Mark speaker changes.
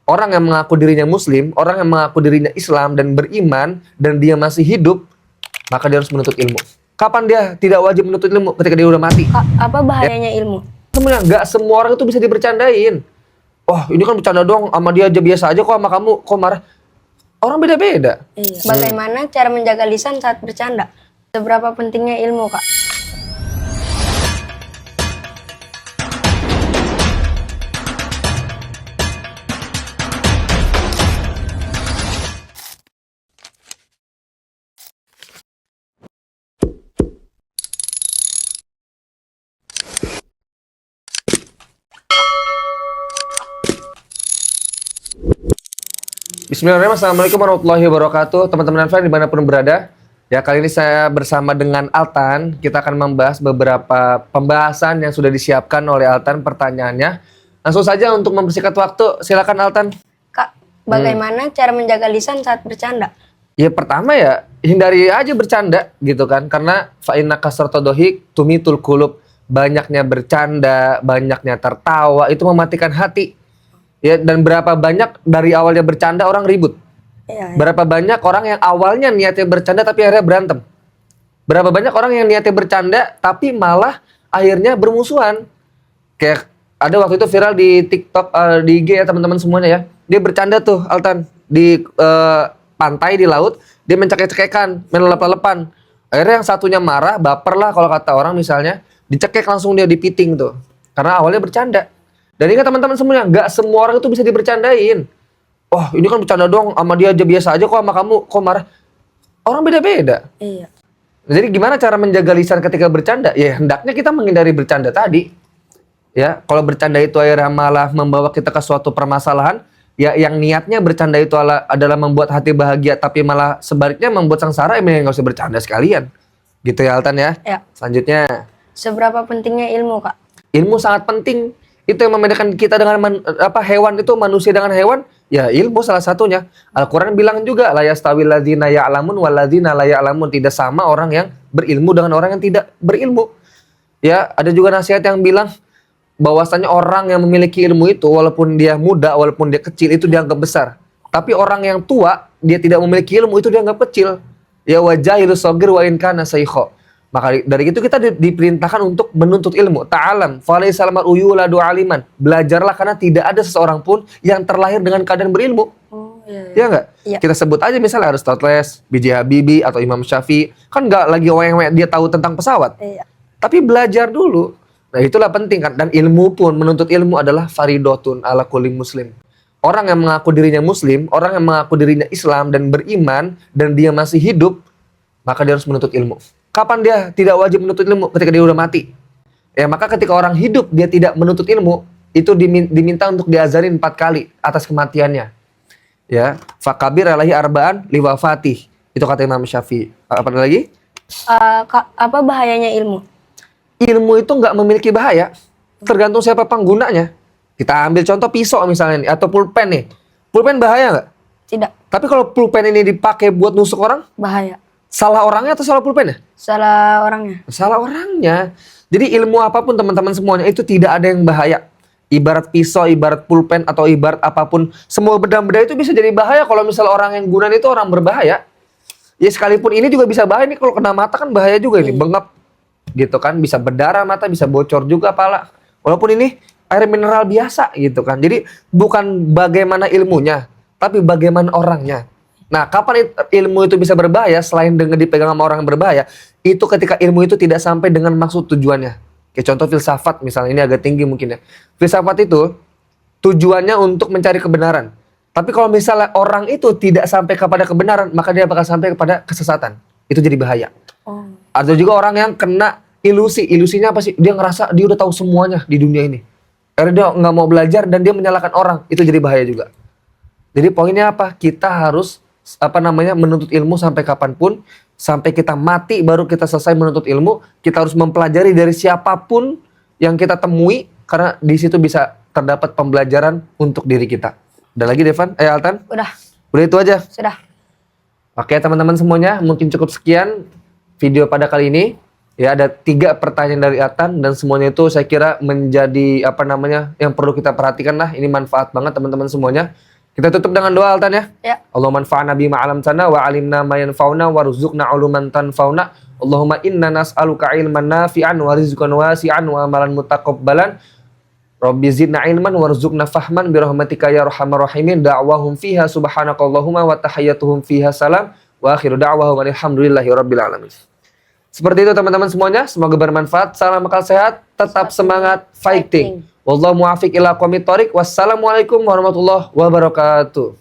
Speaker 1: Orang yang mengaku dirinya muslim, orang yang mengaku dirinya Islam dan beriman, dan dia masih hidup, maka dia harus menuntut ilmu. Kapan dia tidak wajib menuntut ilmu? Ketika dia udah mati.
Speaker 2: Kak, apa bahayanya ilmu?
Speaker 1: Sebenarnya nggak semua orang itu bisa dibercandain. Oh, ini kan bercanda doang, sama dia aja biasa aja kok, sama kamu kok marah. Orang beda-beda.
Speaker 2: Iya. Bagaimana cara menjaga lisan saat bercanda? Seberapa pentingnya ilmu, Kak?
Speaker 1: Bismillahirrahmanirrahim. Assalamualaikum warahmatullahi wabarakatuh. Teman-teman Alfa dimanapun berada. Ya, kali ini saya bersama dengan Altan. Kita akan membahas beberapa pembahasan yang sudah disiapkan oleh Altan pertanyaannya. Langsung saja untuk mempersingkat waktu, silakan Altan.
Speaker 2: Kak, bagaimana cara menjaga lisan saat bercanda?
Speaker 1: Ya pertama ya, hindari aja bercanda gitu kan. Karena fa'inna kasrata dohik tumitul kulub. Banyaknya bercanda, banyaknya tertawa, itu mematikan hati. Ya, dan berapa banyak dari awalnya bercanda orang ribut.
Speaker 2: Iya.
Speaker 1: Berapa banyak orang yang awalnya niatnya bercanda tapi akhirnya berantem. Berapa banyak orang yang niatnya bercanda tapi malah akhirnya bermusuhan. Kayak ada waktu itu viral di TikTok, di IG ya teman-teman semuanya ya. Dia bercanda tuh Altan di pantai di laut, dia mencekek-cekekan, main lelep-lelepan. Akhirnya yang satunya marah, baper lah kalau kata orang misalnya, dicekek langsung dia di piting tuh. Karena awalnya bercanda. Dan ingat teman-teman semuanya, nggak semua orang itu bisa dibercandain. Oh, ini kan bercanda doang, sama dia aja biasa aja kok, sama kamu kok marah. Orang beda-beda.
Speaker 2: Iya.
Speaker 1: Jadi gimana cara menjaga lisan ketika bercanda? Ya hendaknya kita menghindari bercanda tadi. Ya, kalau bercanda itu akhirnya malah membawa kita ke suatu permasalahan, ya yang niatnya bercanda itu adalah membuat hati bahagia, tapi malah sebaliknya membuat sengsara, ya nggak usah bercanda sekalian. Gitu ya Altan ya.
Speaker 2: Ya.
Speaker 1: Selanjutnya,
Speaker 2: Seberapa pentingnya ilmu, Kak?
Speaker 1: ilmu sangat penting. Itu yang membedakan kita dengan hewan itu, manusia dengan hewan, ya ilmu salah satunya. Al-Quran bilang juga, la yastawil ladzina ya'lamun wal ladzina la ya'lamun. Tidak sama orang yang berilmu dengan orang yang tidak berilmu. Ya, ada juga nasihat yang bilang bahwasanya orang yang memiliki ilmu itu, walaupun dia muda, walaupun dia kecil, itu dianggap besar. Tapi orang yang tua, dia tidak memiliki ilmu, itu dianggap kecil. Ya wajahilu shagir wa in kana shaykha. Maka dari itu kita diperintahkan untuk menuntut ilmu. Ta'alam, falaisal mar'u yuladu aliman. Belajarlah karena tidak ada seseorang pun yang terlahir dengan keadaan berilmu.
Speaker 2: Oh, iya.
Speaker 1: Iya nggak?
Speaker 2: Iya.
Speaker 1: Kita sebut aja misalnya Aristoteles, B.J. Habibie, atau Imam Syafi'i. Kan nggak lagi orang yang dia tahu tentang pesawat.
Speaker 2: Iya.
Speaker 1: Tapi belajar dulu. Nah itulah penting kan. Dan ilmu pun, menuntut ilmu adalah faridotun ala kulli muslim. Orang yang mengaku dirinya muslim, orang yang mengaku dirinya Islam dan beriman, dan dia masih hidup, maka dia harus menuntut ilmu. Kapan dia tidak wajib menuntut ilmu? Ketika dia udah mati. Ya, maka ketika orang hidup dia tidak menuntut ilmu, itu diminta untuk diazarin 4 kali atas kematiannya. Ya, fakabir alaihi arba'an liwafatih. Itu kata Imam Syafi'i. Apa lagi?
Speaker 2: Kak, apa bahayanya ilmu?
Speaker 1: Ilmu itu nggak memiliki bahaya. Tergantung siapa penggunanya. Kita ambil contoh pisau misalnya nih, atau pulpen nih. Pulpen bahaya nggak?
Speaker 2: Tidak.
Speaker 1: Tapi kalau pulpen ini dipakai buat nusuk orang,
Speaker 2: Bahaya.
Speaker 1: salah orangnya atau salah pulpennya?
Speaker 2: Salah orangnya.
Speaker 1: Salah orangnya. Jadi ilmu apapun teman-teman semuanya itu tidak ada yang bahaya. Ibarat pisau, ibarat pulpen, atau ibarat apapun. Semua benda-benda itu bisa jadi bahaya kalau misal orang yang gunain itu orang berbahaya. Ya sekalipun ini juga bisa bahaya nih, kalau kena mata kan bahaya juga ini. Bengap gitu kan. Bisa berdarah mata, bisa bocor juga pala. Walaupun ini air mineral biasa gitu kan. Jadi bukan bagaimana ilmunya, tapi bagaimana orangnya. Nah, kapan ilmu itu bisa berbahaya selain dengan dipegang sama orang yang berbahaya? Itu ketika ilmu itu tidak sampai dengan maksud tujuannya. Kayak contoh filsafat misalnya, ini agak tinggi mungkin ya. Filsafat itu tujuannya untuk mencari kebenaran. Tapi kalau misalnya orang itu tidak sampai kepada kebenaran, maka dia bakal sampai kepada kesesatan. Itu jadi bahaya.
Speaker 2: Oh.
Speaker 1: Ada juga orang yang kena ilusi. Ilusinya apa sih? Dia ngerasa dia udah tahu semuanya di dunia ini. Akhirnya dia nggak mau belajar dan dia menyalahkan orang. Itu jadi bahaya juga. Jadi poinnya apa? Kita harus menuntut ilmu sampai kapanpun, sampai kita mati baru kita selesai menuntut ilmu. Kita harus mempelajari dari siapapun yang kita temui, karena di situ bisa terdapat pembelajaran untuk diri kita. Ada lagi Devan? Altan?
Speaker 2: Udah.
Speaker 1: Udah itu aja?
Speaker 2: Sudah.
Speaker 1: Oke teman-teman semuanya, mungkin cukup sekian video pada kali ini. Ya, ada 3 pertanyaan dari Atan dan semuanya itu saya kira menjadi yang perlu kita perhatikan lah. Ini manfaat banget teman-teman semuanya. Kita tutup dengan doa Altan ya.
Speaker 2: Ya.
Speaker 1: Allahumma anfa'na bima 'allamtana wa 'allimna ma yanfa'una warzuqna 'uluman tanfa'una. Allahumma inna nas'aluka 'ilman nafi'an wa rizqan wasi'an wa amalan mutaqabbalan. Rabbi zidna ilman warzuqna fahman birahmatika ya arhamar rahimin. Da'wahum fiha subhanakallahumma wa tahiyyatuhum fiha salam wa akhiru da'wahum alhamdulillahi rabbil alamin. Seperti itu teman-teman semuanya, semoga bermanfaat. Salam akal sehat, tetap semangat fighting. Wallahu muwaffiq ila aqwamit thoriq. Wassalamualaikum warahmatullahi wabarakatuh.